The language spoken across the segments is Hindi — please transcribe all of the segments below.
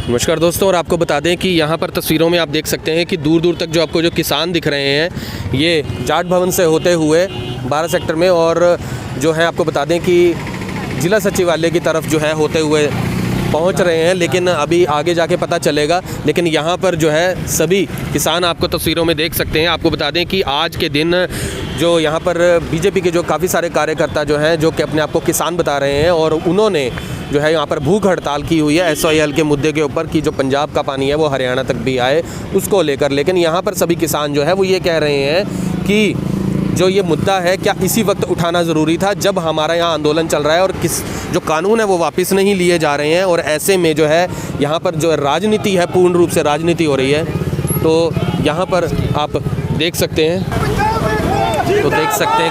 नमस्कार दोस्तों, और आपको बता दें कि यहाँ पर तस्वीरों में आप देख सकते हैं कि दूर दूर तक जो आपको जो किसान दिख रहे हैं ये जाट भवन से होते हुए 12 सेक्टर में, और जो है आपको बता दें कि जिला सचिवालय की तरफ जो है होते हुए पहुँच रहे हैं, लेकिन अभी आगे जाके पता चलेगा। लेकिन यहाँ पर जो है सभी किसान आपको तस्वीरों में देख सकते हैं। आपको बता दें कि आज के दिन जो यहाँ पर बीजेपी के जो काफ़ी सारे कार्यकर्ता जो हैं, जो कि अपने आप को किसान बता रहे हैं, और उन्होंने जो है यहाँ पर भूख हड़ताल की हुई है SOIL के मुद्दे के ऊपर कि जो पंजाब का पानी है वो हरियाणा तक भी आए, उसको लेकर। लेकिन यहाँ पर सभी किसान जो है वो ये कह रहे हैं कि जो ये मुद्दा है क्या इसी वक्त उठाना ज़रूरी था जब हमारा यहाँ आंदोलन चल रहा है, और जो कानून है वो वापस नहीं लिए जा रहे हैं, और ऐसे में जो है यहाँ पर जो राजनीति है, पूर्ण रूप से राजनीति हो रही है। तो यहाँ पर आप देख सकते हैं,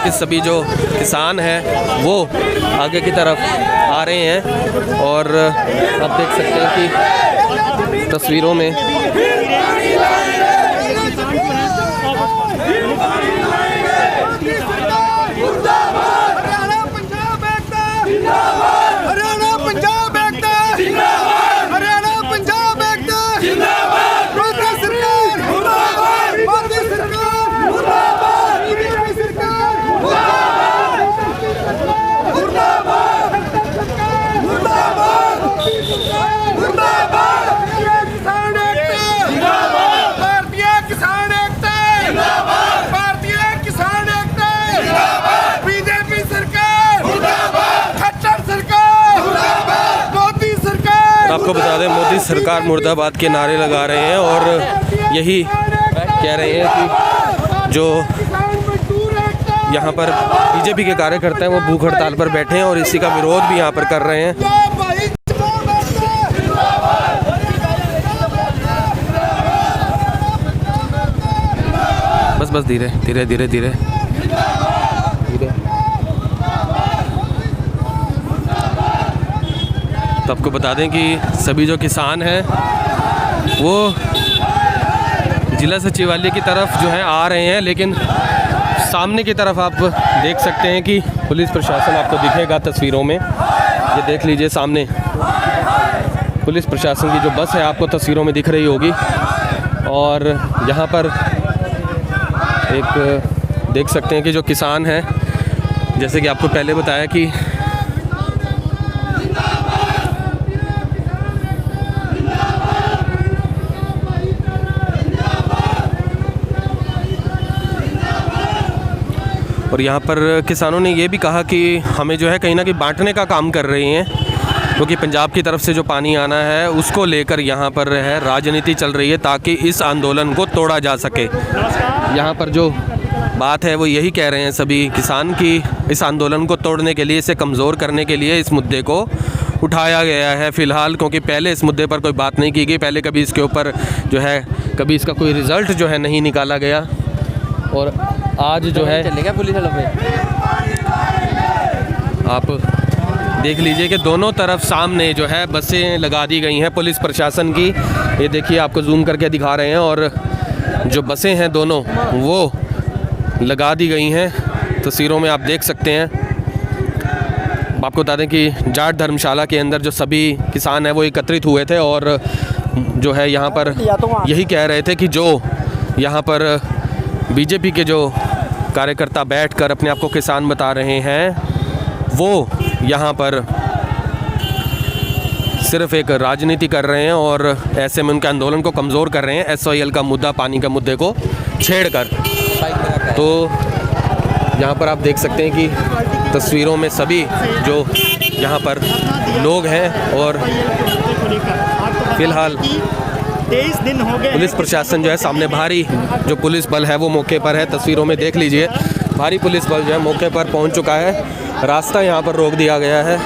कि सभी जो किसान हैं वो आगे की तरफ आ रहे हैं, और आप देख सकते हैं कि तस्वीरों में आपको बता दें मोदी सरकार मुर्दाबाद के नारे लगा रहे हैं, और यही कह रहे हैं कि जो यहाँ पर बीजेपी के कार्यकर्ता हैं वो भूख हड़ताल पर बैठे हैं और इसी का विरोध भी यहाँ पर कर रहे हैं। बस धीरे धीरे धीरे धीरे तो आपको बता दें कि सभी जो किसान हैं वो जिला सचिवालय की तरफ जो है आ रहे हैं, लेकिन सामने की तरफ आप देख सकते हैं कि पुलिस प्रशासन आपको दिखेगा तस्वीरों में। ये देख लीजिए, सामने पुलिस प्रशासन की जो बस है आपको तस्वीरों में दिख रही होगी, और यहाँ पर एक देख सकते हैं कि जो किसान हैं, जैसे कि आपको पहले बताया कि और यहाँ पर किसानों ने ये भी कहा कि हमें जो है कहीं ना कहीं बांटने का काम कर रही हैं, क्योंकि पंजाब की तरफ से जो पानी आना है उसको लेकर यहाँ पर है राजनीति चल रही है ताकि इस आंदोलन को तोड़ा जा सके। यहाँ पर जो बात है वो यही कह रहे हैं सभी किसान कि इस आंदोलन को तोड़ने के लिए, इसे कमज़ोर करने के लिए इस मुद्दे को उठाया गया है फ़िलहाल, क्योंकि पहले इस मुद्दे पर कोई बात नहीं की गई, पहले कभी इसके ऊपर जो है कभी इसका कोई रिज़ल्ट जो है नहीं निकाला गया। और आज जो है चलेगा पुलिस वालों पे आप देख लीजिए कि दोनों तरफ सामने जो है बसें लगा दी गई हैं पुलिस प्रशासन की। ये देखिए, आपको जूम करके दिखा रहे हैं, और जो बसें हैं दोनों वो लगा दी गई हैं, तस्वीरों में आप देख सकते हैं। आपको बता दें कि जाट धर्मशाला के अंदर जो सभी किसान हैं वो एकत्रित हुए थे, और जो है यहाँ पर यही कह रहे थे कि जो यहाँ पर बीजेपी के जो कार्यकर्ता बैठकर अपने आप को किसान बता रहे हैं वो यहाँ पर सिर्फ एक राजनीति कर रहे हैं, और ऐसे में उनके आंदोलन को कमज़ोर कर रहे हैं SOIL का मुद्दा, पानी का मुद्दे को छेड़कर। तो यहाँ पर आप देख सकते हैं कि तस्वीरों में सभी जो यहाँ पर लोग हैं, और फ़िलहाल 23 दिन हो गए। पुलिस प्रशासन जो है सामने भारी जो पुलिस बल है वो मौके पर है। तस्वीरों में देख लीजिए, भारी पुलिस बल जो है मौके पर पहुंच चुका है। रास्ता यहाँ पर रोक दिया गया है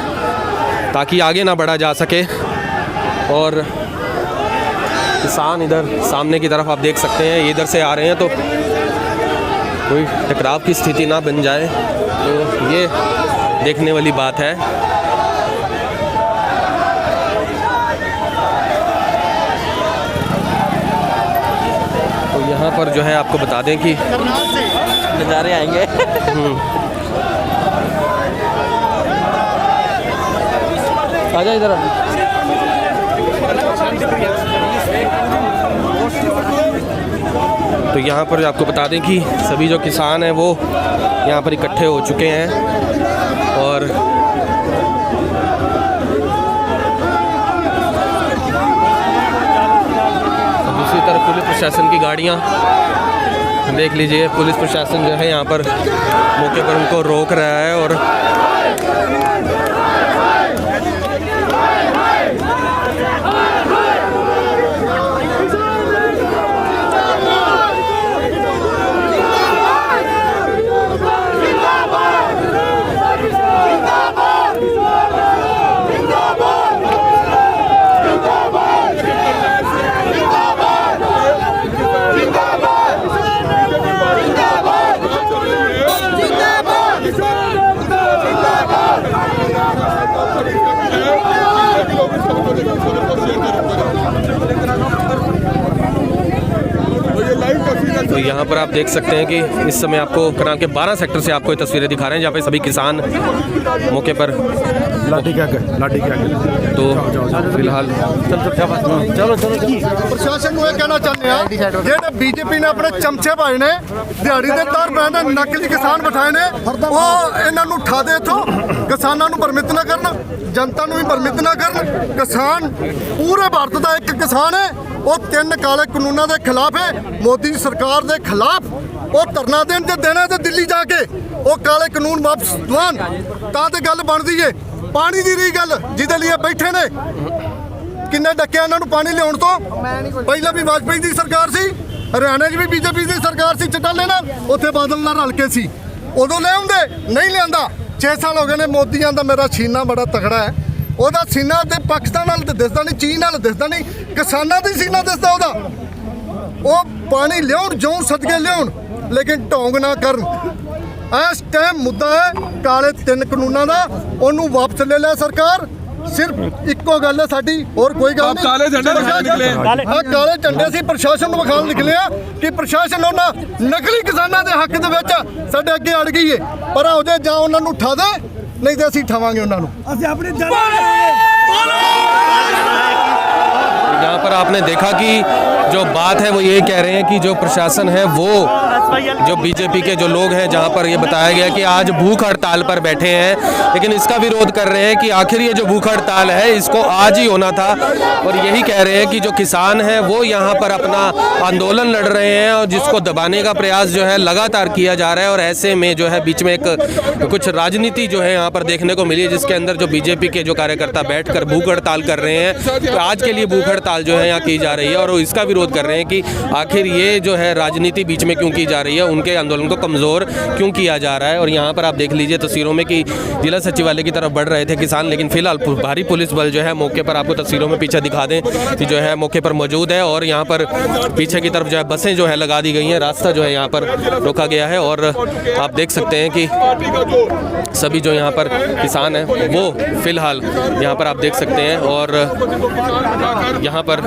ताकि आगे ना बढ़ा जा सके, और किसान इधर सामने की तरफ आप देख सकते हैं, इधर से आ रहे हैं तो कोई टकराव की स्थिति ना बन जाए, तो ये देखने वाली बात है। तो यहाँ पर जो है आपको बता दें कि नज़ारे आएंगे। आजा इधर। तो यहाँ पर आपको बता दें कि सभी जो किसान हैं वो यहाँ पर इकट्ठे हो चुके हैं और दूसरी तरफ पुलिस प्रशासन की गाड़ियाँ देख लीजिए। पुलिस प्रशासन जो है यहाँ पर मौके पर उनको रोक रहा है और तो यहाँ पर आप देख सकते हैं कि इस समय आपको करनाल के 12 सेक्टर से आपको ये तस्वीरें दिखा रहे हैं जहाँ पे सभी किसान मौके पर लाठी क्या तो फिलहाल चलो प्रशासन को कहना चाहते हैं जेडे बीजेपी ने अपने चमचे पाए ने दिहाड़ी दे तार पैने नकली किसान बिठाए ने वो इन्हों उठा दे इथों किसानों को परमित ना करना जनता भी परमित ना करन। किसान पूरे भारत का एक किसान है वो 3 काले कानूनों के खिलाफ है मोदी सरकार के खिलाफ वो धरना देना तो दिल्ली जाके वो काले कानून वापस दवान तो गल बनती है। पानी की रही गल जिदे लिए बैठे ने किन्ने डके इन्होंने पानी लिया तो पहले भी वाजपेयी की सरकार सी हरियाणा भी बीजेपी की सरकार सी चिट्टा लेना उत्थे बादल नाल रल के सी उदों ले आउंदे नहीं लिया 6 साल हो गए ने मोदी आंदा मेरा सीना बड़ा तगड़ा है ਉਹਦਾ ਸੀਨਾ ਤੇ ਪਾਕਿਸਤਾਨ ਨਾਲ ਦਿਸਦਾ ਨਹੀਂ ਚੀਨ ਨਾਲ ਦਿਸਦਾ ਨਹੀਂ ਕਿਸਾਨਾਂ ਦੀ ਸੀਨਾ ਦਿਸਦਾ ਉਹਦਾ ਉਹ ਪਾਣੀ ਲਿਆਉਣ ਜੋਂ ਸਦਕੇ ਲਿਆਉਣ ਲੇਕਿਨ ਢੋਂਗ ਨਾ ਕਰਨ। ਇਸ ਟਾਈਮ ਮੁੱਦਾ ਹੈ ਕਾਲੇ 3 ਕਾਨੂੰਨਾਂ ਦਾ ਉਹਨੂੰ ਵਾਪਸ ਲੈ ਲੈ ਸਰਕਾਰ। सिर्फ इको गल है साडी और कोई गल नहीं। काले झंडे निकले काले झंडे सी प्रशासन ਨੂੰ ਵਿਖਾਉਣ ਨਿਕਲੇ ਆ ਕਿ ਪ੍ਰਸ਼ਾਸਨ ਉਹਨਾਂ ਨਕਲੀ ਕਿਸਾਨਾਂ ਦੇ ਹੱਕ ਦੇ ਵਿੱਚ ਸਾਡੇ ਅੱਗੇ ਅੜ ਗਈ ਹੈ ਪਰ ਹੋ ਜਾ ਜਾਂ ਉਹਨਾਂ ਨੂੰ ਠਾ ਦੇ नहीं तो ਅਸੀਂ ਠਾਵਾਂਗੇ ਉਹਨਾਂ ਨੂੰ। ਅਸੀਂ ਆਪਣੀ यहाँ पर आपने देखा कि जो बात है वो ये कह रहे हैं कि जो प्रशासन है वो जो बीजेपी के जो लोग हैं जहाँ पर ये बताया गया कि आज भूख हड़ताल पर बैठे हैं लेकिन इसका विरोध कर रहे हैं कि आखिर ये जो भूख हड़ताल है इसको आज ही होना था और यही कह रहे हैं कि जो किसान हैं वो यहाँ पर अपना आंदोलन लड़ रहे हैं और जिसको दबाने का प्रयास जो है लगातार किया जा रहा है और ऐसे में जो है बीच में एक कुछ राजनीति जो है यहाँ पर देखने को मिली है जिसके अंदर जो बीजेपी के जो कार्यकर्ता बैठकर भूख हड़ताल कर रहे हैं तो आज के लिए भूख हड़ताल जो है यहाँ की जा रही है और इसका विरोध कर रहे हैं कि आखिर ये जो है राजनीति बीच में क्यों की जा रही है उनके आंदोलन को कमज़ोर क्यों किया जा रहा है। और यहाँ पर आप देख लीजिए तस्वीरों में कि जिला सचिवालय की तरफ बढ़ रहे थे किसान लेकिन फिलहाल भारी पुलिस बल जो है मौके पर आपको तस्वीरों में पीछे दिखा दें कि जो है मौके पर मौजूद है और यहाँ पर पीछे की तरफ जो है बसें जो है लगा दी गई हैं रास्ता जो है यहाँ पर रोका गया है और आप देख सकते हैं कि सभी जो यहाँ पर किसान हैं वो फिलहाल यहाँ पर आप देख सकते हैं और यहाँ पर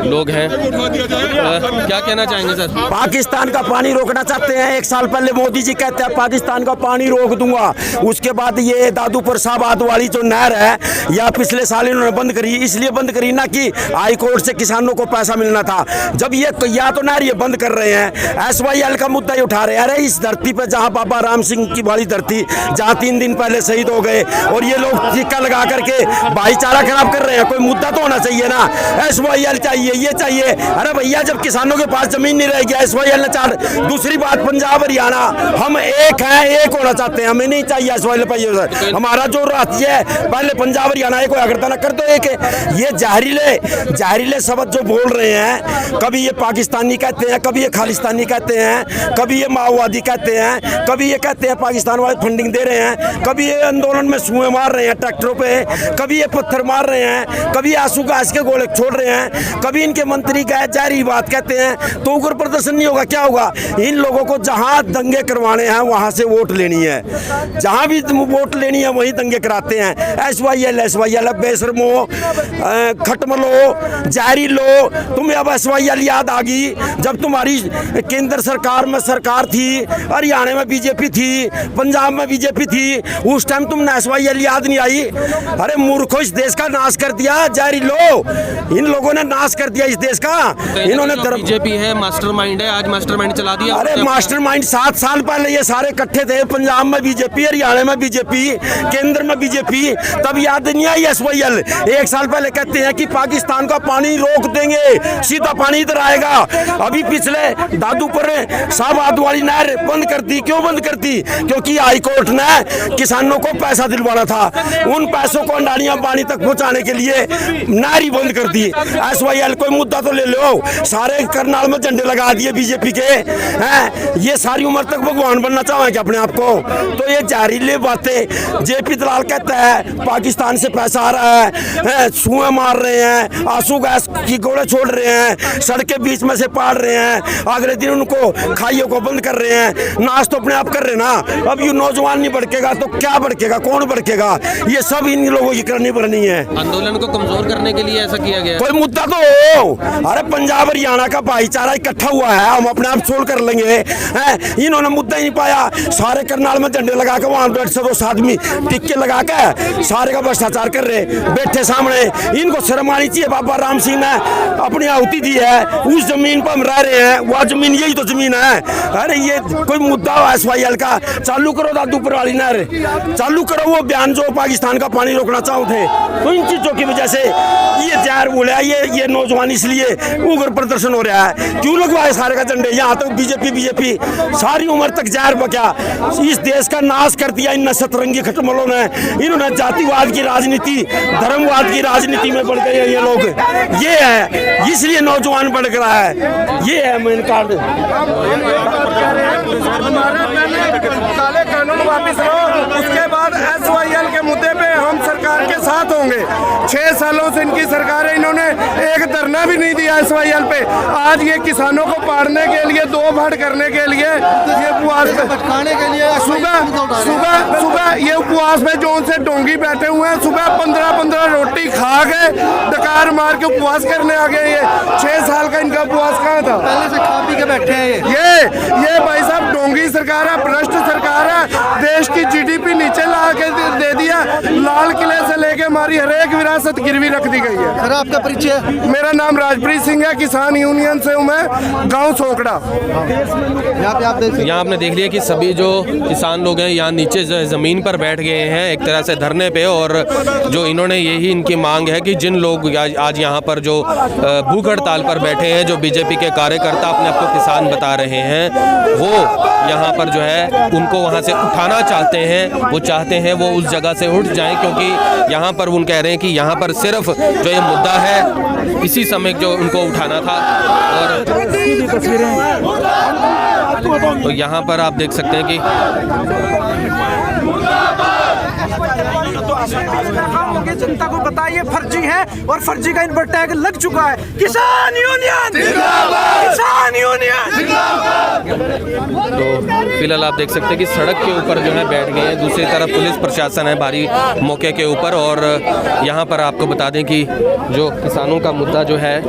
लोग हैं। क्या कहना चाहेंगे सर? पाकिस्तान का पानी रोकना चाहते हैं। 1 साल पहले मोदी जी कहते हैं पाकिस्तान का पानी रोक दूंगा उसके बाद ये दादूपुर साहबाद वाली जो नहर है या पिछले साल इन्होंने बंद करी इसलिए बंद करी ना कि हाई कोर्ट से किसानों को पैसा मिलना था। जब ये या तो नहर ये बंद कर रहे हैं SYL का मुद्दा ही उठा रहे हैं। अरे इस धरती पर जहाँ बाबा राम सिंह की बड़ी धरती जहाँ 3 दिन पहले शहीद हो गए और ये लोग टीका लगा करके भाईचारा खराब कर रहे हैं कोई मुद्दा तो होना चाहिए ना। SYL चाहिए ये चाहिए। अरे भैया जब किसानों के पास जमीन नहीं रहेगी SYL ने चार। दूसरी बात पंजाब हरियाणा हम एक हैं एक होना चाहते हैं हमें नहीं चाहिए SYL पर हमारा जो राज्य है पहले पंजाब हरियाणा एक होया करता ना कर दो एक है। ये जहरीले शब्द जो बोल रहे हैं कभी ये पाकिस्तानी कहते हैं कभी ये खालिस्तानी कहते हैं कभी ये माओवादी कहते हैं कभी ये कहते हैं पाकिस्तान वाले फंडिंग दे रहे हैं कभी ये आंदोलन में सुएं मार रहे हैं ट्रैक्टरों पे कभी ये पत्थर मार रहे हैं कभी आंसू गैस के गोले छोड़ रहे हैं कभी इनके मंत्री का जहरी बात कहते हैं तो उग्र प्रदर्शन नहीं होगा क्या होगा। इन लोगों को जहाँ दंगे करवाने हैं वहाँ से वोट लेनी है, जहाँ भी वोट लेनी है वहीं दंगे कराते हैं। SYL बेशरमो, खटमलो, जारी लो। तुम्हें अब SYL याद आ गई जब तुम्हारी केंद्र सरकार में सरकार थी, हरियाणा में बीजेपी थी, पंजाब में बीजेपी थी, उस टाइम तुमने SYL याद नहीं आई? अरे मूर्खों, इस देश का नाश कर दिया जारी लो। इन लोगों ने नाश कर दिया इस देश का। इन्होंने बीजेपी है, मास्टरमाइंड है, आज मास्टरमाइंड चला दिया। अरे मास्टरमाइंड 7 साल पहले ये सारे इकट्ठे थे, पंजाब में बीजेपी, हरियाणा में बीजेपी, केंद्र में बीजेपी, तब याद नहीं आई SYL? 1 साल पहले कहते हैं कि पाकिस्तान का पानी रोक देंगे, सीधा पानी इधर आएगा। अभी पिछले दादूपुर शाहबाद वाली नहर बंद कर दी। क्यों बंद कर दी? क्योंकि हाई कोर्ट ने किसानों को पैसा दिलवाना था, उन पैसों को अंडाड़ियां पानी तक पहुंचाने के लिए नहर ही बंद कर दी। SYL कोई मुद्दा तो ले लो, सारे करनाल में झंडे लगा दिए बीजेपी के हैं। ये सारी उम्र तक भगवान बनना चाहेंगे अपने आप को? तो ये जहरीली बातें। JP दलाल कहता है पाकिस्तान से पैसा आ रहा है, सुएं मार रहे हैं, आंसू गैस की गोले छोड़ रहे हैं, सड़कें बीच में से पाड़ रहे हैं, अगले दिन उनको खाइयों को बंद कर रहे हैं। नाश तो अपने आप कर रहे ना। अब ये नौजवान नहीं भड़केगा तो क्या भड़केगा? कौन भड़केगा? ये सब इन लोगों की करनी पड़नी है। आंदोलन को कमजोर करने के लिए ऐसा किया गया। कोई मुद्दा तो हो। अरे पंजाब हरियाणा का भाईचारा इकट्ठा हुआ है, हम अपने आप सोल्व कर लेंगे। इन्होंने मुद्दा ही नहीं पाया, सारे करनाल में झंडे लगा के वहां 150 आदमी टिक्के लगा के सारे का भ्रष्टाचार कर रहे बैठे सामने। इनको शर्म आनी चाहिए। बाबा राम सिंह ने अपनी आहुति दी है, उस जमीन पर हम रह रहे हैं, वह जमीन यही तो जमीन है। अरे ये कोई मुद्दा हो SYL का? चालू करो दादूपुर वाली नहर, चालू करो वो बयान जो पाकिस्तान का पानी रोकना चाहते थे। तो इन चीजों की वजह से ये जहर बोला, ये नौजवान इसलिए उग्र प्रदर्शन हो रहा है। क्यों लगवाए सारे का झंडे? यहाँ तक बीजेपी सारी उम्र तक जहर बका, इस देश का नाश कर दिया इन सतरंगी खटमलों ने। इन्होंने जातिवाद की राजनीति, धर्मवाद की राजनीति में बढ़ गए हैं ये लोग। ये है, इसलिए नौजवान बढ़ रहा है। ये है मेन कार्ड। काले कानून वापिस लो, उसके बाद SYL के मुद्दे पे हम सरकार के साथ होंगे। 6 सालों से इनकी सरकार है, इन्होंने एक धरना भी नहीं दिया SYL पे। आज ये किसानों को पाड़ने के लिए, 2 भाड़ करने के लिए ये उपवास खाने के लिए सुबह ये उपवास में जो उनसे डोंगी बैठे हुए हैं, सुबह 15 रोटी खा के डकार मार के उपवास करने आ गए। ये 6 साल का इनका उपवास कहाँ था? पहले से खा पी के बैठे हैं ये भाई साहब डोंगी सरकार है, भ्रष्ट सरकार है। देश की GDP नीचे ला के दे दिया। लाल किले से लेके हमारी हर एक विरासत गिरवी रख दी गई है। सर आपका परिचय? मेरा नाम राजप्रीत सिंह है, किसान यूनियन से हूँ मैं, गाँव सोकड़ा। यहाँ आपने देख लिया कि सभी जो किसान लोग हैं यहाँ नीचे ज़मीन पर बैठ गए हैं एक तरह से धरने पे। और जो इन्होंने यही इनकी मांग है कि जिन लोग आज यहाँ पर जो भूख हड़ताल पर बैठे हैं, जो बीजेपी के कार्यकर्ता अपने आप को किसान बता रहे हैं, वो यहाँ पर जो है उनको वहाँ से उठाना चाहते हैं। वो चाहते हैं वो उस जगह से उठ जाएं, क्योंकि यहाँ पर उन कह रहे हैं कि यहाँ पर सिर्फ जो ये मुद्दा है इसी समय जो उनको उठाना था। और तो यहाँ पर आप देख सकते हैं कि जनता को बताइए फर्जी है और फर्जी का इन पर टैग लग चुका है। किसान यूनियन जिंदाबाद, किसान यूनियन जिंदाबाद। तो फिलहाल आप देख सकते हैं कि सड़क के ऊपर जो है बैठ गए हैं। दूसरी तरफ पुलिस प्रशासन है भारी मौके के ऊपर। और यहाँ पर आपको बता दें कि जो किसानों का मुद्दा जो है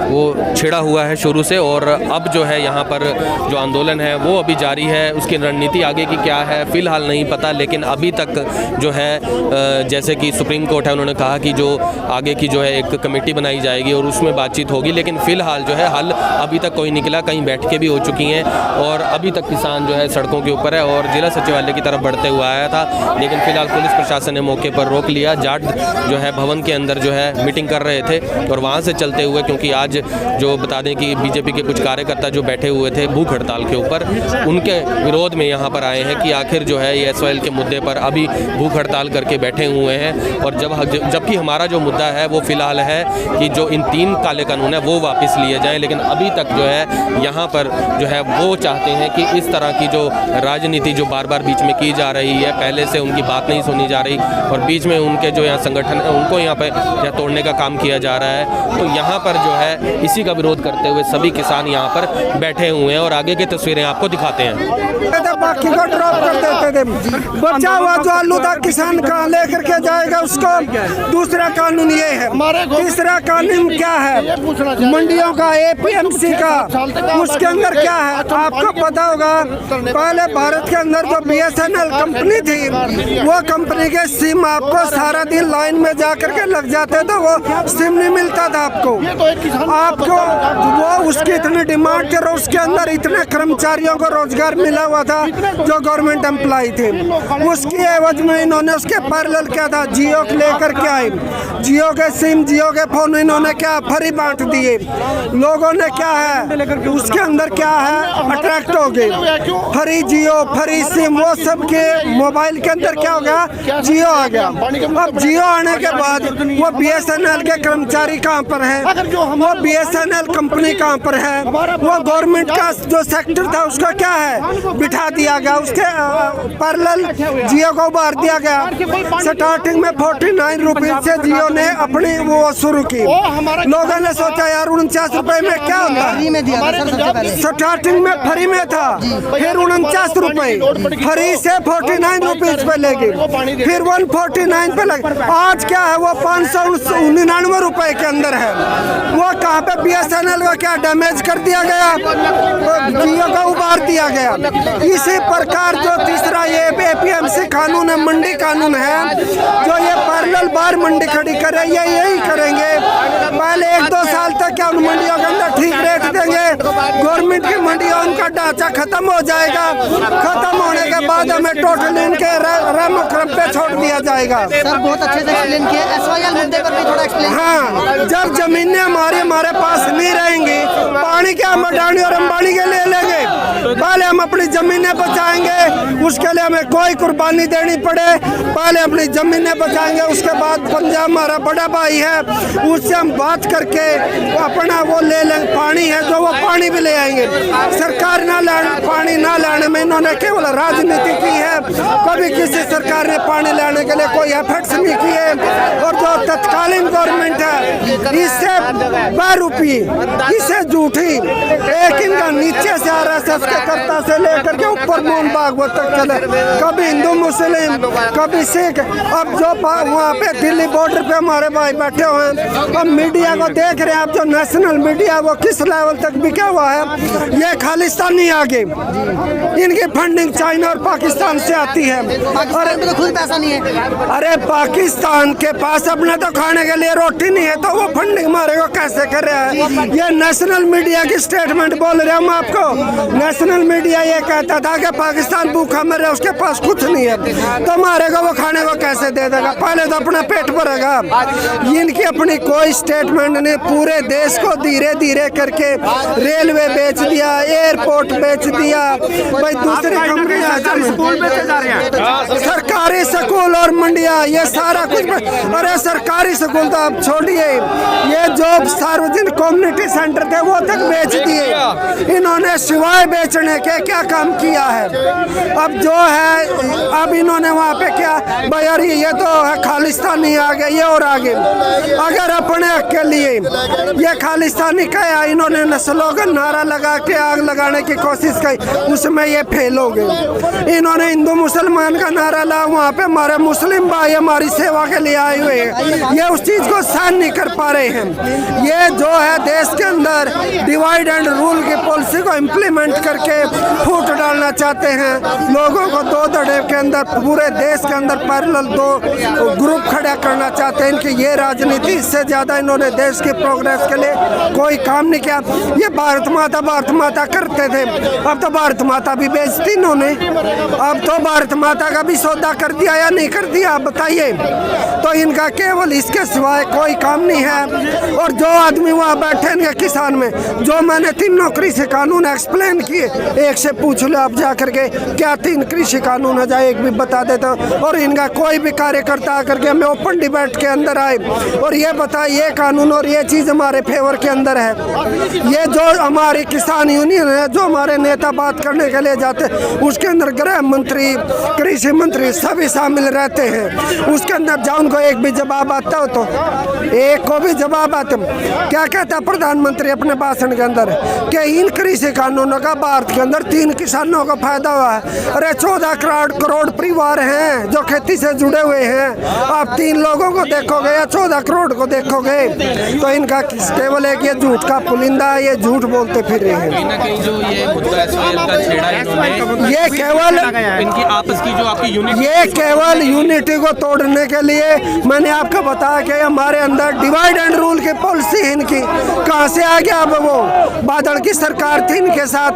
वो छिड़ा हुआ है शुरू से, और अब जो है यहाँ पर जो आंदोलन है वो अभी जारी है। उसकी रणनीति आगे की क्या है फिलहाल नहीं पता, लेकिन अभी तक जो है जैसे कि सुप्रीम कोर्ट है, उन्होंने कहा कि जो आगे की जो है एक कमेटी बनाई जाएगी और उसमें बातचीत होगी। लेकिन फिलहाल जो है हल अभी तक कोई निकला, कहीं बैठकें भी हो चुकी हैं और अभी तक किसान जो है सड़कों के ऊपर है और जिला सचिवालय की तरफ बढ़ते हुए आया था। लेकिन फिलहाल पुलिस प्रशासन ने मौके पर रोक लिया। जाट जो है भवन के अंदर जो है मीटिंग कर रहे थे और वहाँ से चलते हुए, क्योंकि आज जो बता दें कि बीजेपी के कुछ कार्यकर्ता जो बैठे हुए थे भूख हड़ताल के ऊपर, उनके विरोध में यहाँ पर आए हैं कि आखिर जो है ये SYL के मुद्दे पर अभी भूख हड़ताल करके बैठे हुए हुए हैं। और जबकि हमारा जो मुद्दा है वो फ़िलहाल है कि जो इन 3 काले कानून है वो वापस लिए जाएं, लेकिन अभी तक जो है यहाँ पर जो है वो चाहते हैं कि इस तरह की जो राजनीति जो बार बार बीच में की जा रही है, पहले से उनकी बात नहीं सुनी जा रही और बीच में उनके जो यहाँ संगठन है उनको यहाँ पर तोड़ने का काम किया जा रहा है। तो यहाँ पर जो है इसी का विरोध करते हुए सभी किसान यहाँ पर बैठे हुए हैं और आगे की तस्वीरें आपको दिखाते हैं। बाकी को ड्रॉप कर देते थे, बचा हुआ जो आलूदा किसान कहाँ लेकर के जाएगा उसको। दूसरा कानून ये है, तीसरा कानून क्या है, मंडियों का, APMC का, उसके अंदर क्या है आपको पता होगा। पहले भारत के अंदर जो BSNL कंपनी थी वो कंपनी के सिम आपको सारा दिन लाइन में जाकर के लग जाते थे, वो सिम नहीं मिलता था आपको वो उसकी इतनी डिमांड करो, उसके अंदर इतने कर्मचारियों को रोजगार मिला हुआ था जो गवर्नमेंट एम्प्लॉय थे। उसकी एवज में इन्होंने उसके पैरेलल क्या था, जियो लेकर के आए, जियो के सिम, जियो के फोन इन्होंने क्या फ्री बांट दिए। लोगों ने क्या है उसके अंदर क्या है अट्रैक्ट हो गए, फ्री जियो, फ्री सिम, वो सब के मोबाइल के अंदर क्या हो गया, जियो आ गया। अब जियो आने के बाद वो BSNL के कर्मचारी कहाँ पर है, वो BSNL कंपनी कहाँ पर है, वो गवर्नमेंट का जो सेक्टर था उसका क्या है बिठा दिया गया, उसके पैरेलल जियो को उभार दिया गया। स्टार्टिंग में 49 रुपीज से जियो ने अपनी वो शुरू की। लोगों ने सोचा यार 49 रुपए में क्या होता है, स्टार्टिंग में फ्री में था, फिर 49 रुपए फ्री से 49 रुपीज पे लगे, फिर 149 पे लगे, आज क्या है वो 599 रुपए के अंदर है। वो कहाँ पे BSNL का क्या डैमेज कर दिया गया, जियो का उबार दिया गया। इसी प्रकार जो तीसरा ये APMC कानून है, मंडी कानून है, जो ये पैरेलल बार मंडी खड़ी करे, ये यही करेंगे। पहले 1-2 साल तक क्या उन मंडियों के अंदर ठीक रेट देंगे, गवर्नमेंट की मंडियों उनका ढांचा खत्म हो जाएगा, खत्म होने के बाद हमें टोटल इनके रमक्रम पे छोड़ दिया जाएगा। सर बहुत अच्छे से एक्सप्लेन किया, SYL मुद्दे पर भी थोड़ा एक्सप्लेन। हाँ, जब जमीनें हमारे पास नहीं रहेंगी, पानी क्या हम अडानी और अंबानी के ले लेंगे, पहले हम अपनी जमीनें बचाएंगे, उसके लिए हमें कोई कुर्बानी देनी पड़े, पहले अपनी जमीनें बचाएंगे, उसके बाद पंजाब हमारा बड़ा भाई है, उससे हम बात करके अपना वो ले लेंगे, पानी है जो वो पानी भी ले आएंगे। सरकार पानी ना लाने में इन्होंने केवल राजनीति की है, कभी किसी सरकार ने पानी लाने के लिए कोई एफर्ट्स नहीं किए। और जो तत्कालीन गवर्नमेंट है इससे बारूपी, इससे झूठी, एक इनका नीचे से RSS के कर्ता से लेकर के ऊपर मोहन भागवत तक चले, कभी हिंदू मुस्लिम, कभी सिख। अब जो वहाँ पे दिल्ली बॉर्डर पे हमारे भाई बैठे हुए हैं, अब मीडिया को देख रहे हैं आप, जो नेशनल मीडिया वो किस लेवल तक बिका हुआ है। ये खालिस्तानी आगे, इनकी फंडिंग चाइना और पाकिस्तान से आती है। और तो खुद पैसा नहीं है। अरे पाकिस्तान के पास अपने तो खाने के लिए रोटी नहीं है, तो वो फंडिंग हमारे को कैसे कर रहा है। ये नेशनल मीडिया की स्टेटमेंट बोल रहे हम आपको। नेशनल मीडिया ये कहता था कि पाकिस्तान भूखा मर रहा है, उसके पास कुछ नहीं है, तो हमारे को वो खाने को कैसे दे देगा, पहले तो अपना पेट भरेगा। इनकी अपनी कोई स्टेटमेंट नहीं, पूरे देश को धीरे धीरे करके रेलवे बेच दिया, एयरपोर्ट बेच दिया, भाई दूसरी कंपनी सरकारी स्कूल और मंडिया, ये सारा कुछ। अरे सरकारी स्कूल तो आप छोड़िए, ये जो सार्वजनिक कम्युनिटी सेंटर थे वो तक बेच दिए इन्होंने, सिवाय बेचने के क्या काम किया है। अब जो है अब इन्होंने वहाँ पे क्या भाई यार ये तो है खालिस्तानी आ गए, ये और आगे। अगर अपने हक के लिए ये खालिस्तानी कहा, इन्होंने स्लोगन नारा लगा के आग लगाने की कोशिश की, उसमें ये फेल हो गए। इन्होंने हिंदू मुसलमान का नारा ला, वहाँ पे हमारे मुस्लिम भाई हमारी सेवा के लिए आए हुए हैं, ये उस चीज़ को सहन नहीं कर पा रहे हैं। ये जो है देश के अंदर डिवाइड एंड रूल की पॉलिसी को इम्प्लीमेंट करके फूट डालना चाहते हैं, लोगों को 2 धड़े के अंदर पूरे देश के अंदर पैरेलल 2 ग्रुप खड़ा करना चाहते हैं। इनकी ये राजनीति, इससे ज़्यादा इन्होंने देश की प्रोग्रेस के लिए कोई काम नहीं किया। ये भारत माता करते थे, अब तो भारत माता भी बेचती इन्होंने, अब तो भारत माता का भी सौदा कर दिया या नहीं कर दिया, आप बताइए। तो इनका केवल इसके सिवाय कोई काम नहीं है। और जो आदमी वहाँ बैठे हैं किसान में, जो मैंने 3 नौकरी से कानून एक्सप्लेन किए, एक से पूछ लो आप जा करके क्या 3 कृषि कानून है, जाए एक भी बता देता। और इनका कोई भी कार्यकर्ता आकर के हमें ओपन डिबेट के अंदर आए और ये बताए ये कानून और ये चीज़ हमारे फेवर के अंदर है। ये जो हमारी किसान यूनियन है, जो हमारे नेता बात करने के लिए जाते, उसके अंदर गृह मंत्री, कृषि मंत्री सभी शामिल रहते हैं। उसके अंदर जाओ, उनको एक भी जवाब आता हो तो एक को भी जवाब आता। क्या कहता है प्रधानमंत्री अपने भाषण के अंदर कि इन कृषि कानूनों का भारत के अंदर 3 किसानों को फायदा हुआ है। अरे 14 करोड़ परिवार हैं जो खेती से जुड़े हुए हैं। आप 3 लोगों को देखोगे या 14 करोड़ को देखोगे तो इनका केवल एक ये झूठ का पुलिंदा, ये झूठ बोलते फिर रहे हैं। कहीं ना कहीं जो ये मुद्दा SYL का छेड़ा इन्होंने, ये केवल इनकी आपस की जो आपकी यूनिटी, ये केवल यूनिटी को तोड़ने के लिए मैंने आपको बताया कि हमारे अंदर डिवाइड एंड रूल की पॉलिसी है इनकी। कहाँ से आ गया अब वो बादल की सरकार थी इनके साथ,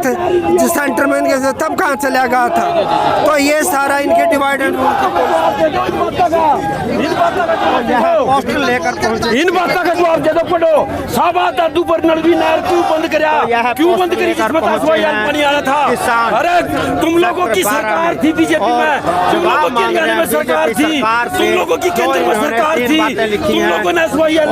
जो सेंटर में इनके साथ, तब कहाँ चला गया था। तो ये सारा इनके डिवाइड एंड रूल इन बातों का जवाब दे दो। पढ़ो साबा दादू पर नलवी नहर क्यों बंद करा, क्यों बंद करी, जिसमें 10 पानी आना था। अरे तुम लोगों की सरकार थी बीजेपी में, तुम लोगों की हरियाणा में सरकार थी, तुम लोगों की केंद्र में सरकार थी, तुम लोगों ने SYL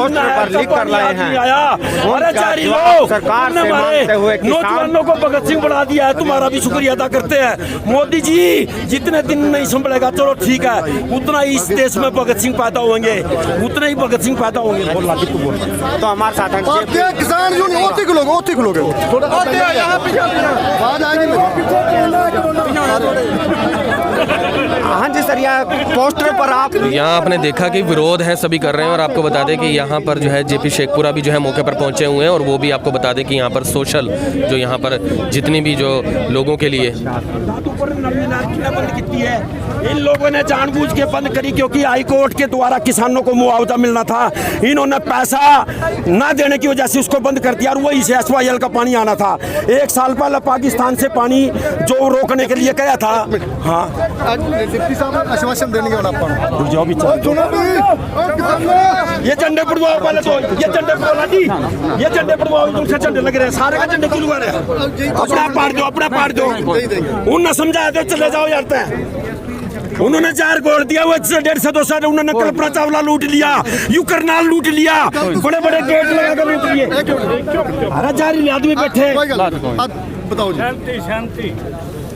आया। अरे जारी लो, सरकार ने हमारे नौजवानों को भगत सिंह बना दिया है, तुम्हारा भी शुक्रिया अदा करते हैं। मोदी जी जितने दिन नहीं संभलेगा चलो ठीक है, उतना ही इस देश में भगत सिंह पैदा होंगे, उतने ही भगत सिंह पैदा होंगे। तो हमारे साथ किसान यूनियन ओती के लोग हाँ जी सर, यह पोस्टर पर आप यहाँ आपने देखा कि विरोध है सभी कर रहे हैं। और आपको बता दें कि यहाँ पर जो है JP शेखपुरा भी जो है मौके पर पहुँचे हुए हैं। और वो भी आपको बता दें कि यहाँ पर सोशल जो यहाँ पर जितनी भी जो लोगों के लिए इन लोगों ने जानबूझ के बंद करी, क्योंकि हाई कोर्ट के द्वारा किसानों को मुआवजा मिलना था। इन्होंने पैसा ना देने की वजह से उसको बंद कर दिया और वही से SYL का पानी आना था। 1 साल पहले पाकिस्तान से पानी जो रोकने के लिए गया था। हाँ आश्वासन देने के जो भी ये झंडे पड़वाओ पहले तो, ये झंडे पड़वा जी, ये झंडे पड़वाओ, तुमसे झंडे लग रहे हैं, सारे का झंडे क्यों लगा रहे हैं? अपना पार दो, अपना पार दो। उन्होंने समझाया तो चले जाओ यार। उन्होंने 4 गोल दिया, वो 150-200 उन्होंने कल्पना चावला लूट लिया, यू करनाल लूट लिया, बड़े बड़े गेट लगाकर लूट लिए। अरे जारी आदमी बैठे। बताओ जी। शांति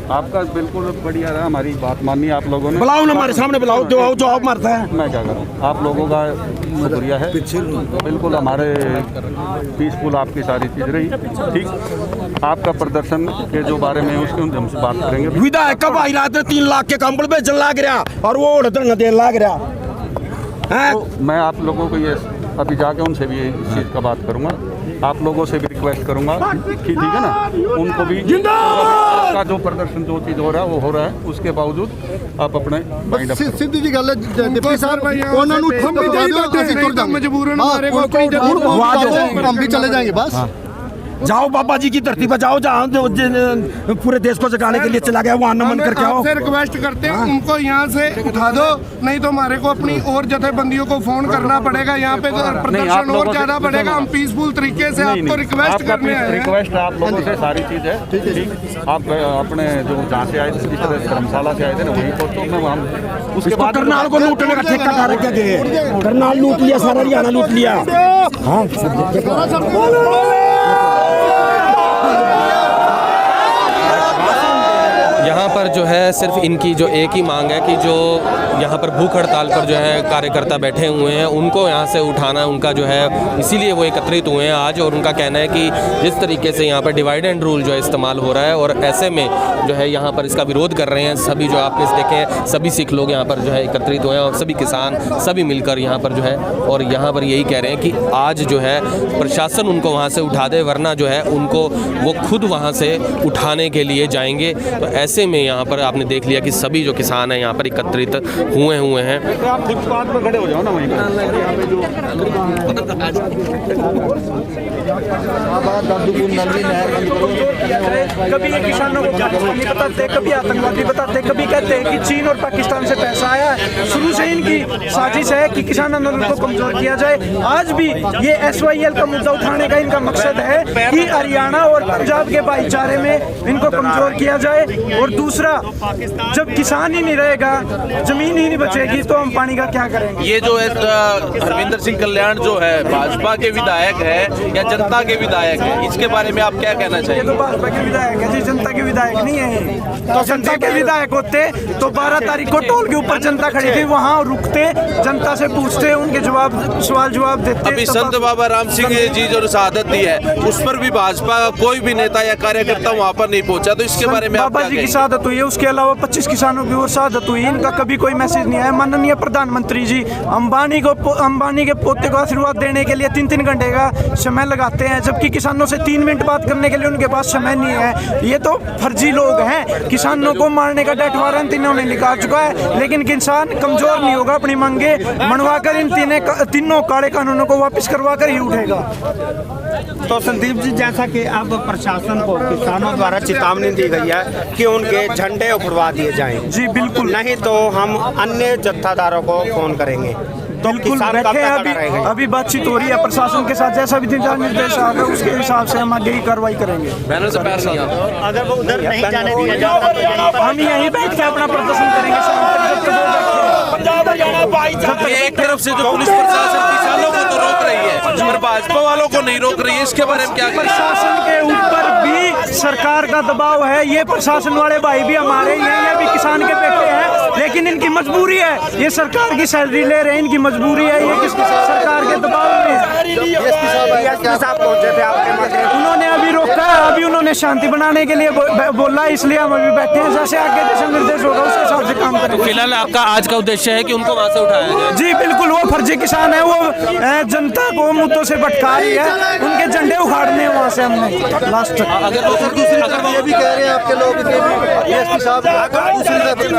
आपका बिल्कुल बढ़िया रहा, हमारी बात मानी आप लोगों ने। बुलाओ ना हमारे सामने, बुलाओ जो आप मारता है। मैं क्या करूँ, आप लोगों का शुक्रिया है, बिल्कुल हमारे पीसफुल आपकी सारी चीज़ रही। ठीक, आपका प्रदर्शन के जो बारे में उसके हमसे बात करेंगे। विधायक कब आई रात 3 लाख के कंबल पे जल लाग रहा और वो उड़न देर लाग रहा है। तो मैं आप लोगों को ये अभी जाके उनसे भी इस चीज़ का बात करूँगा, आप लोगों से भी रिक्वेस्ट करूंगा कि ठीक है ना, उनको भी का जो प्रदर्शन जो चीज़ हो रहा है वो हो रहा है, उसके बावजूद आप अपने सिद्धि जी गल डिप्टी साहब ਉਹਨਾਂ ਨੂੰ ਥੰਮ ਵੀ ਚਾਹੀਦਾ, ਅਸੀਂ ਤੁਰ ਜਾਵਾਂਗੇ ਮਜਬੂਰਨ ਮਾਰੇ ਕੋਈ हम भी चले जाएंगे बस। जाओ बाबा जी की धरती पर जाओ, जहाँ पूरे देश को जगाने के लिए चला गया, वहाँ नमन करके आओ। आपसे रिक्वेस्ट करते हैं उनको यहाँ से उठा दो, नहीं तो हमारे को अपनी और जथेबंदियों को फोन करना पड़ेगा। यहाँ पे प्रदर्शन और ज्यादा बढ़ेगा। हम पीसफुल तरीके से आपको रिक्वेस्ट करने आए हैं। रिक्वेस्ट आप लोगों से सारी चीज़ है। ठीक, आप अपने जो जहाँ से आए थे, जिस तरह धर्मशाला से आए थे ना, वहीं पहुँचो। मैं वहाँ उसके बाद करनाल को लूटने का ठेका कहा रखा गया, करनाल लूट लिया, सारा हरियाणा लूट लिया। यहाँ पर जो है सिर्फ इनकी जो एक ही मांग है कि जो यहाँ पर भूख हड़ताल पर जो है कार्यकर्ता बैठे हुए हैं उनको यहाँ से उठाना, उनका जो है इसीलिए वो एकत्रित हुए हैं आज। और उनका कहना है कि जिस तरीके से यहाँ पर डिवाइड एंड रूल जो है इस्तेमाल हो रहा है और ऐसे में जो है यहाँ पर इसका विरोध कर रहे हैं सभी, जो आपने देखे सभी सिख लोग यहाँ पर जो है एकत्रित हुए हैं और सभी किसान सभी मिलकर यहाँ पर जो है, और यहाँ पर यही कह रहे हैं कि आज जो है प्रशासन उनको वहाँ से उठा दे, वरना जो है उनको वो खुद वहाँ से उठाने के लिए जाएंगे। तो ऐसे में यहाँ पर आपने देख लिया कि सभी जो किसान हैं यहाँ पर एकत्रित हुए हैं। आप फुटपाथ पर खड़े हो जाओ ना वहीं कभी ये किसानों को पाकिस्तानी बताते, कभी आतंकवादी बताते, कभी कहते हैं कि चीन और पाकिस्तान से पैसा आया है। शुरू से इनकी साजिश है कि किसान आंदोलन को कमजोर किया जाए। आज भी ये SYL का मुद्दा उठाने का इनका मकसद है कि हरियाणा और पंजाब के भाईचारे में इनको कमजोर किया जाए। और दूसरा, जब किसान ही नहीं रहेगा, जमीन ही नहीं बचेगी, तो हम पानी का क्या करेंगे। ये जो है हरविंदर सिंह कल्याण जो है भाजपा के विधायक है या जनता के विधायक है, इसके बारे में आप क्या कहना ये तो चाहिए? भाजपा के विधायक है जी, जनता के विधायक नहीं है। तो जनता के विधायक होते तो 12 तारीख को टोल के ऊपर जनता खड़ी थी, वहाँ रुकते, जनता से पूछते, उनके सवाल जवाब देते। अभी संत बाबा राम सिंह जी जो शहादत दी है उस पर भी भाजपा का कोई भी नेता या कार्यकर्ता वहाँ पर नहीं पहुंचा, तो इसके बारे में आप बाबा क्या जी की कहेंगे? शहादत हुई है, उसके अलावा 25 किसानों की और शहादत हुई, इनका कभी कोई मैसेज नहीं आया। माननीय प्रधानमंत्री जी अंबानी के पोते को आशीर्वाद देने के लिए 3-3 घंटे का समय लगाते हैं, जबकि किसानों से 3 मिनट बात करने के लिए उनके पास समय नहीं है। ये तो फर्जी लोग हैं। किसानों को मारने का डेथ वारंट इन्होंने निकाल चुका है, लेकिन किसान कमजोर नहीं होगा, अपनी मांगे मनवाकर इन तीनों काले कानूनों को वापस करवा कर ही उठेगा। तो संदीप जी, जैसा कि अब प्रशासन को किसानों द्वारा चेतावनी दी गई है कि उनके झंडे उखड़वा दिए जाएं। जी बिल्कुल, नहीं तो हम अन्य जत्थादारों को फोन करेंगे। तो बिल्कुल किसान बैठे कब हैं। तक अड़ा रहेगा? अभी बातचीत हो रही है प्रशासन के साथ, जैसा भी दिशा निर्देश आ रहा है उसके हिसाब से हम आगे की कार्रवाई करेंगे। बैनर से पैर नहीं आता। अगर वो उधर नहीं जाने दिया जाता तो हम यहीं बैठ के अपना प्रदर्शन करेंगे शाम तक, जब तक वो बैठे हैं। एक तरफ से जो पुलिस प्रशासन किसानों को तो रोक रही है पर भाजपा वालों को नहीं रोक रही है, इसके बारे में क्या कहेंगे? प्रशासन के ऊपर भी सरकार का दबाव है। ये प्रशासन वाले भाई भी हमारे ही हैं, ये भी किसान के बेटे हैं, लेकिन इनकी मजबूरी है। ये सरकार की सैलरी ले रहे हैं, इनकी मजबूरी है, ये किस सरकार के दबाव में साहब पहुंचे थे आपके मध्य, उन्होंने अभी रोका है। अभी उन्होंने शांति बनाने के लिए बोला, इसलिए हम अभी बैठे हैं। जैसे आगे दिशा निर्देश होगा उसके हिसाब से काम करेंगे। फिलहाल आपका आज का उद्देश्य है कि उनको वहाँ से उठाया जाए। जी बिल्कुल, वो फर्जी किसान है, वो जनता को मुद्दों से भटका रही है, उनके झंडे उखाड़ने हैं वहाँ से हमने लास्ट तक। अगर ये भी कह रहे हैं आपके लोग DSP साहब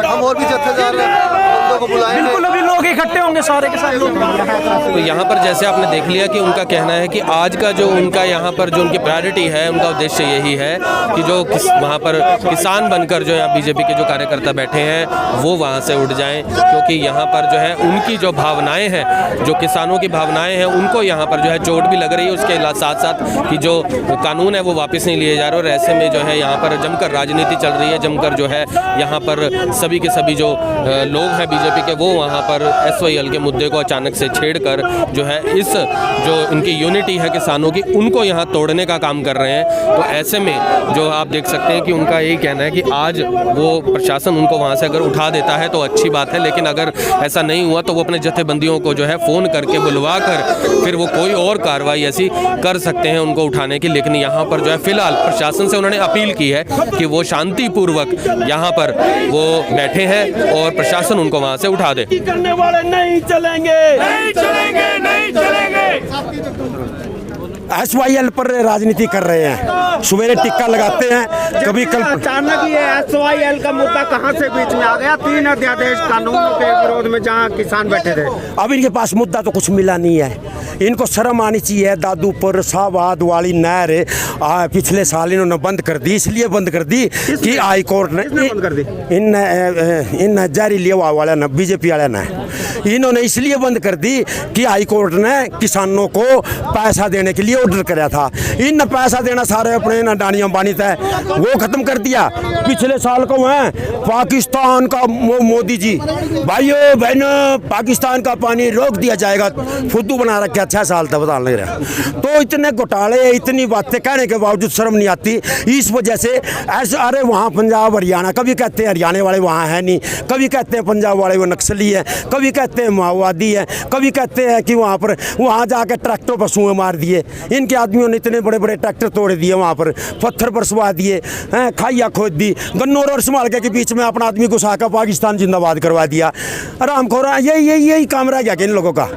हम और भी जत्थेदार बंदों को बुलाएंगे। बिल्कुल, अभी लोग इकट्ठे होंगे, सारे के सारे लोग। तो यहाँ पर जैसे आपने देख लिया कि उनका कहना है कि आज का जो उनका यहाँ पर जो उनकी प्रायोरिटी है, उनका उद्देश्य यही है कि जो वहाँ पर किसान बनकर जो यहाँ बीजेपी के जो कार्यकर्ता बैठे हैं वो वहाँ से उठ जाएं, क्योंकि यहाँ पर जो है उनकी जो भावनाएं हैं, जो किसानों की भावनाएं हैं, उनको यहाँ पर जो है चोट भी लग रही है। उसके साथ साथ कि जो कानून है वो वापस नहीं लिए जा रहे, और ऐसे में जो है यहाँ पर जमकर राजनीति चल रही है, जमकर जो है यहाँ पर सभी के सभी जो लोग हैं बीजेपी के, वो वहाँ पर SYL के मुद्दे को अचानक से छेड़कर जो है इस जो इनकी यूनिटी है किसानों की, उनको यहाँ तोड़ने का काम कर रहे हैं। तो ऐसे में जो आप देख सकते हैं कि उनका यही कहना है कि आज वो प्रशासन उनको वहाँ से अगर उठा देता है तो अच्छी बात है, लेकिन अगर ऐसा नहीं हुआ तो वो अपने जथेबंदियों को जो है फ़ोन करके बुलवा कर फिर वो कोई और कार्रवाई ऐसी कर सकते हैं उनको उठाने की। लेकिन यहाँ पर जो है फिलहाल प्रशासन से उन्होंने अपील की है कि वो शांतिपूर्वक यहाँ पर वो बैठे हैं और प्रशासन उनको वहाँ से उठा दे। करने वाले नहीं चलेंगे, नहीं चलेंगे, नहीं चलेंगे। SYL पर राजनीति कर रहे हैं, सवेरे टिक्का लगाते हैं, कभी कल अचानक ये SYL का मुद्दा कहां से बीच में आ गया? 3 अध्यादेश कानूनों के विरोध में जहां किसान बैठे थे। अब इनके पास मुद्दा तो कुछ मिला नहीं है। इनको शर्म आनी चाहिए। दादूपुर शाहबाद वाली नहर पिछले साल इन्होंने बंद कर दी, इसलिए बंद कर दी कि हाई कोर्ट ने बंद कर दी। इन जहरीलिया वाले ने, बीजेपी वाले ने, इन्होंने इसलिए बंद कर दी कि हाई कोर्ट ने किसानों को पैसा देने के लिए ऑर्डर कराया था। इन पैसा देना सारे अपने न डानियां बानी था, वो खत्म कर दिया। पिछले साल को है पाकिस्तान का मोदी जी, भाइयों बहनों, पाकिस्तान का पानी रोक दिया जाएगा, फुद्दू बना रखा 6 साल तक बता नहीं रहा। तो इतने घोटाले, इतनी बातें कहने के बावजूद शर्म नहीं आती। इस वजह से ऐसे, अरे वहाँ पंजाब हरियाणा, कभी कहते हैं हरियाणा वाले वहाँ है नहीं, कभी कहते हैं पंजाब वाले वो नक्सली है, कभी कहते हैं माओवादी है, कभी कहते हैं कि वहाँ जाके ट्रैक्टर पर सुएं मार दिए। इनके आदमियों ने इतने बड़े बड़े ट्रैक्टर तोड़ दिए, वहाँ पर पत्थर बरसवा दिए, खाइया खोद दी, गन्नौर और समालके के बीच में अपना आदमी घुसा कर पाकिस्तान जिंदाबाद करवा दिया। आराम खोरा यही काम रह गया इन लोगों का,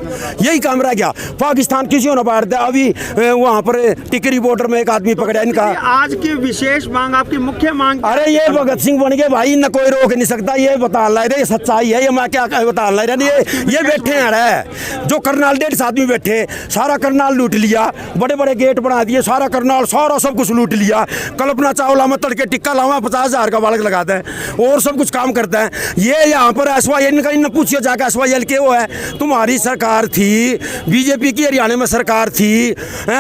यही काम रह गया। पाकिस्तान किसी ने बांट दिया। अभी वहाँ पर टिकरी बॉर्डर में एक आदमी पकड़ा इनका। आज की विशेष मांग, आपकी मुख्य मांग? अरे ये भगत सिंह बन गए भाई, न कोई रोक नहीं सकता। ये बता ला रहे, ये सच्चाई है, ये मैं क्या बता ला रहा। ये बैठे हैं रे, जो करनाल 150 आदमी बैठे, सारा करनाल लूट लिया, बड़े बड़े गेट बना दिए, सारा करनाल सारा सब कुछ लूट लिया। कल्पना चावला में तड़के टिक्का लावा 50,000 का बालक लगाता है और सब कुछ काम करता है। ये यहाँ पर SYL का इन पूछिए जाकर, SYL के वो है, तुम्हारी सरकार थी, बीजेपी की हरियाणा में सरकार थी,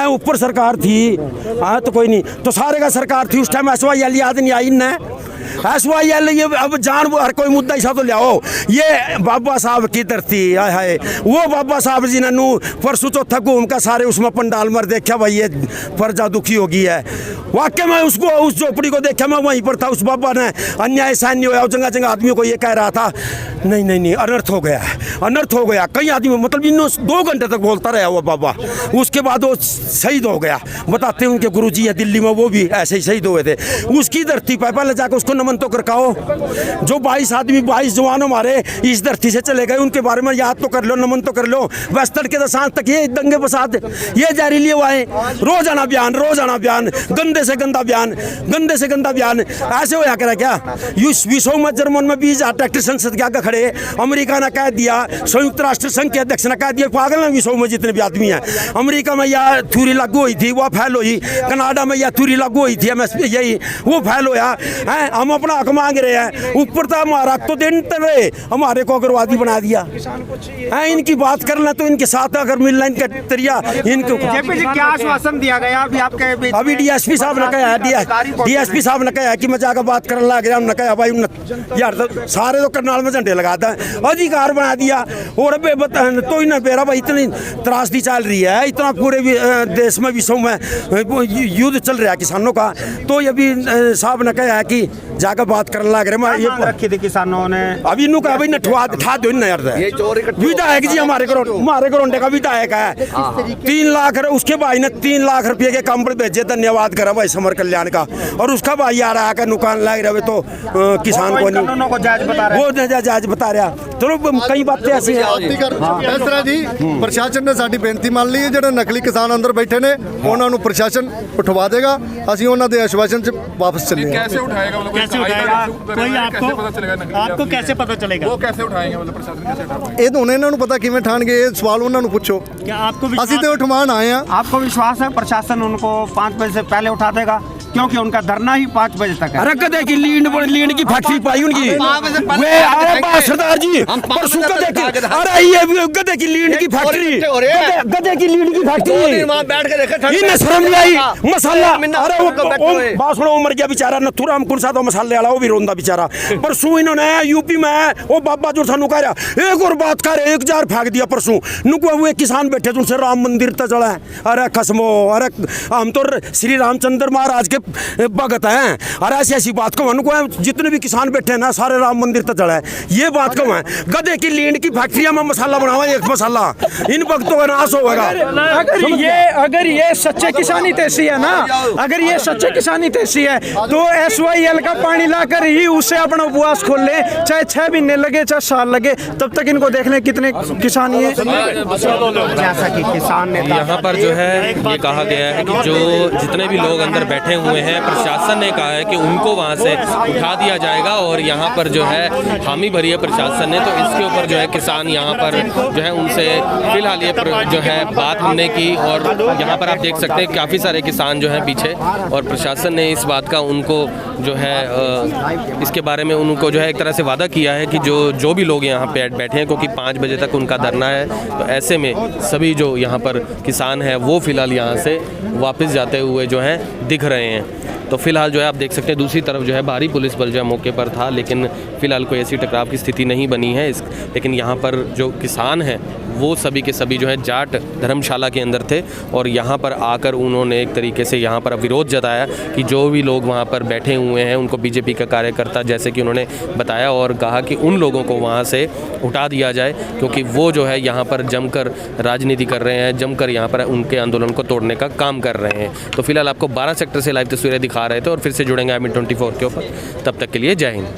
ऊपर सरकार थी, तो कोई नहीं, तो सारे का सरकार थी उस टाइम। SYL याद नहीं आई न, SYL ये अब जान हर कोई मुद्दा ऐसा तो लियाओ। ये बाबा साहब की धरती है, वो बाबा साहब जिन्होंने परसों चौथा घूम का सारे उसमें पंडाल मर देखा भाई, ये प्रजा दुखी हो गई है। वाकई में उसको उस झोपड़ी को देखा, मैं वहीं पर था। उस बाबा ने अन्याय सहन नहीं हुआ, जगह जगह आदमियों को ये कह रहा था नहीं अनर्थ हो गया, अनर्थ हो गया। कई आदमी मतलब इन 2 घंटे तक बोलता रहा वो बाबा, उसके बाद वो शहीद हो गया। बताते हैं उनके गुरुजी है दिल्ली में, वो भी ऐसे ही शहीद हुए थे। उसकी धरती पर पहले जाकर उसको नमन तो कर खाओ। जो 22 आदमी 22 जवान हमारे इस धरती से चले गए, उनके बारे में याद तो कर लो, नमन तो कर लो। बस तड़के से सांझ तक ये दंगे फसाद, ये जारी लिए हुए हैं, रोजाना बयान, गंदे से गंदा बयान, गंदे से गंदा बयान। ऐसे होया करा क्या? विश्व में जर्मन में 20,000 ट्रैक्टर संसद के आगे खड़े, अमेरिका ने कह दिया, संयुक्त राष्ट्र संघ के अध्यक्ष ने कह दिया, पागल है विश्व में जितने भी आदमी हैं। अमेरिका में यह थ्योरी लागू हुई थी, वो फैल हुई। कनाडा में यह थ्योरी लागू हुई थी, यही वो फैल होया है। हम अपना हक मांग रहे हैं, ऊपर तो हमारा तो दिन रहे, हमारे को अग्रवादी बना दिया है। इनकी बात करना तो इनके साथ अगर मिलना इनका तरिया, इनको क्या आश्वासन दिया गया अभी आपके बीच? अभी DSP साहब ने कहा, DSP साहब ने कहा कि मैं जाकर बात करने लग गया। हमने कहा भाई यार तो सारे तो करनाल में झंडे लगाता है, अधिकार बना दिया। और तो इन्हें बेरा भाई इतनी त्रासदी चल रही है, इतना पूरे देश में विश्व में युद्ध चल रहा है किसानों का। तो ये भी साहब ने कहा है कि जाकर बात करने लग रहे। ये रखी थी किसानों ने, अभी इन्हों का भाई नठवा दो ना यार। विधायक जी हमारे करोंडे का विधायक है, 3 लाख, उसके भाई ने 3 लाख रुपये के कंबल भेजे, धन्यवाद करा भाई समर कल्याण का। और उसका भाई आ रहा है नुकसान लग रहे तो किसान को नहीं, वो जायज बता रहा। चलो कई बातें ऐसी हैं। इस तरह जी प्रशासन ने साडी बेनती मान ली है, जो नकली किसान अंदर बैठे ने उन्होंने प्रशासन उठवा देगा। असं उन्होंने आश्वासन से वापस चले। कैसे उठाएगा मतलब, कैसे उठाएगा कोई आपको कैसे पता चलेगा वो कैसे उठाएंगे मतलब प्रशासन कैसे उठाएगा? ये तो उन्हें पता किवें ठाणगे, ये सवाल उन्होंने पूछो। क्या आपको असं तो उठवान आए हैं। आपको विश्वास है प्रशासन उनको 5 बजे से पहले उठा देगा? क्योंकि उनका धरना ही 5 बजे तक है। अरे गधे की लीड की फैक्ट्री पाई उनकी, सरदार जी परसों अरे ये गधे की लीड की फैक्ट्री, गधे की लीड की फैक्ट्री, बैठ के देखे इन्हें शर्म नहीं आई। मसाला अरे वो मर गया बेचारा नथुराम कुरसा तो मसाले वाला, वो भी रोंदा बेचारा। परसों इन्होंने यूपी में वो बाबा जो सानू कह रहा एक और बात कर, 1,000 फेंक दिया परसों नुको। वो किसान बैठे उनसे राम मंदिर तक चला है। अरे कसमो, अरे हम तो श्री रामचंद्र महाराज के भगत हैं। अरे ऐसी बात को उनको, जितने भी किसान बैठे हैं ना सारे राम मंदिर तक चला है। ये बात को है गधे की लीड की फैक्ट्रिया में मसाला बनावा, एक मसाला इन भक्तों का नाश होगा। अगर ये सच्चे किसानी तैसी है ना, अगर ये सच्चे किसानी तैसी है तो SYL का पानी लाकर ही उससे अपना उपवास खोल ले, चाहे 6 महीने लगे चाहे साल लगे, तब तक इनको देख ले कितने किसानी है। जैसा कि किसान ने यहाँ पर जो है ये कहा गया है कि जो जितने भी लोग अंदर बैठे हुए हैं, प्रशासन ने कहा है कि उनको वहाँ से उठा दिया जाएगा। और यहाँ पर जो है हामी भरी है प्रशासन ने, तो इसके ऊपर जो है किसान यहाँ पर जो है उनसे फिलहाल ये जो है बात हमने की। और यहाँ पर आप देख सकते हैं काफ़ी सारे किसान जो हैं पीछे, और प्रशासन ने इस बात का उनको जो है इसके बारे में उनको जो है एक तरह से वादा किया है कि जो भी लोग यहाँ पे बैठे हैं, क्योंकि 5 बजे तक उनका धरना है, तो ऐसे में सभी जो यहाँ पर किसान हैं वो फिलहाल यहाँ से वापस जाते हुए जो हैं दिख रहे हैं। तो फिलहाल जो है आप देख सकते हैं दूसरी तरफ जो है भारी पुलिस बल जो है मौके पर था, लेकिन फिलहाल कोई ऐसी टकराव की स्थिति नहीं बनी है। लेकिन यहाँ पर जो किसान हैं वो सभी के सभी जो है जाट धर्मशाला के अंदर थे और यहाँ पर आकर उन्होंने एक तरीके से यहाँ पर विरोध जताया कि जो भी लोग वहाँ पर बैठे हुए हैं उनको बीजेपी का कार्यकर्ता जैसे कि उन्होंने बताया और कहा कि उन लोगों को वहाँ से उठा दिया जाए क्योंकि वो जो है यहाँ पर जमकर राजनीति कर रहे हैं, जमकर यहाँ पर उनके आंदोलन को तोड़ने का काम कर रहे हैं। तो फिलहाल आपको 12 सेक्टर से लाइव तस्वीरें दिखा रहे थे और फिर से जुड़ेंगे IMIN 24 के ऊपर। तब तक के लिए जय हिंद।